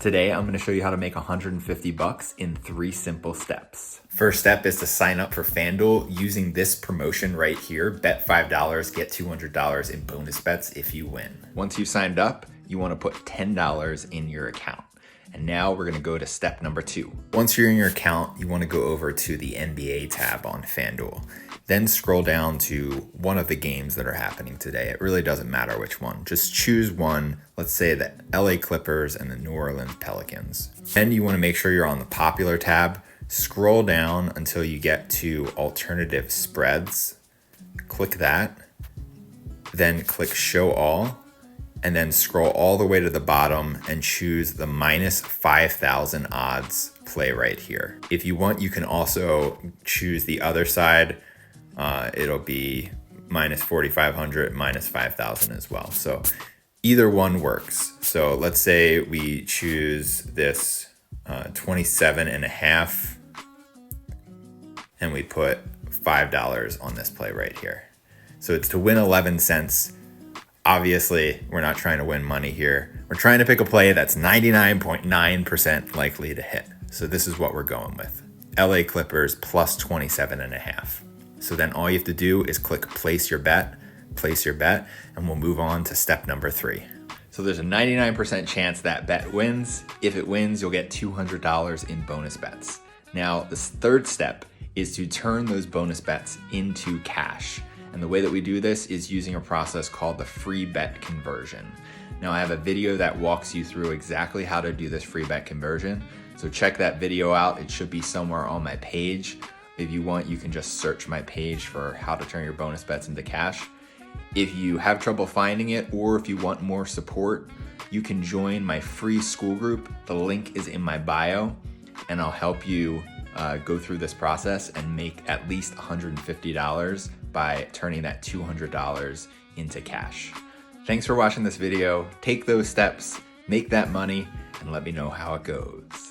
Today, I'm gonna show you how to make 150 bucks in 3 simple steps. First step is to sign up for Fanduel using this promotion right here. Bet $5, get $200 in bonus bets if you win. Once you've signed up, you wanna put $10 in your account. And now we're gonna go to step number 2. Once you're in your account, you wanna go over to the NBA tab on Fanduel. Then scroll down to one of the games that are happening today. It really doesn't matter which one. Just choose one. Let's say the LA Clippers and the New Orleans Pelicans. Then you wanna make sure you're on the popular tab. Scroll down until you get to alternative spreads. Click that. Then click show all. And then scroll all the way to the bottom and choose the minus 5,000 odds play right here. If you want, you can also choose the other side. It'll be minus 4,500, minus 5,000 as well. So either one works. So let's say we choose this 27.5 and we put $5 on this play right here. So it's to win 11 cents. Obviously, we're not trying to win money here. We're trying to pick a play that's 99.9% likely to hit. So this is what we're going with. LA Clippers plus 27.5. So then all you have to do is click place your bet, and we'll move on to step number 3. So there's a 99% chance that bet wins. If it wins, you'll get $200 in bonus bets. Now, this third step is to turn those bonus bets into cash. And the way that we do this is using a process called the free bet conversion. Now I have a video that walks you through exactly how to do this free bet conversion. So check that video out. It should be somewhere on my page. If you want, you can just search my page for how to turn your bonus bets into cash. If you have trouble finding it, or if you want more support, you can join my free school group. The link is in my bio, and I'll help you go through this process and make at least $150 by turning that $200 into cash. Thanks for watching this video. Take those steps, make that money, and let me know how it goes.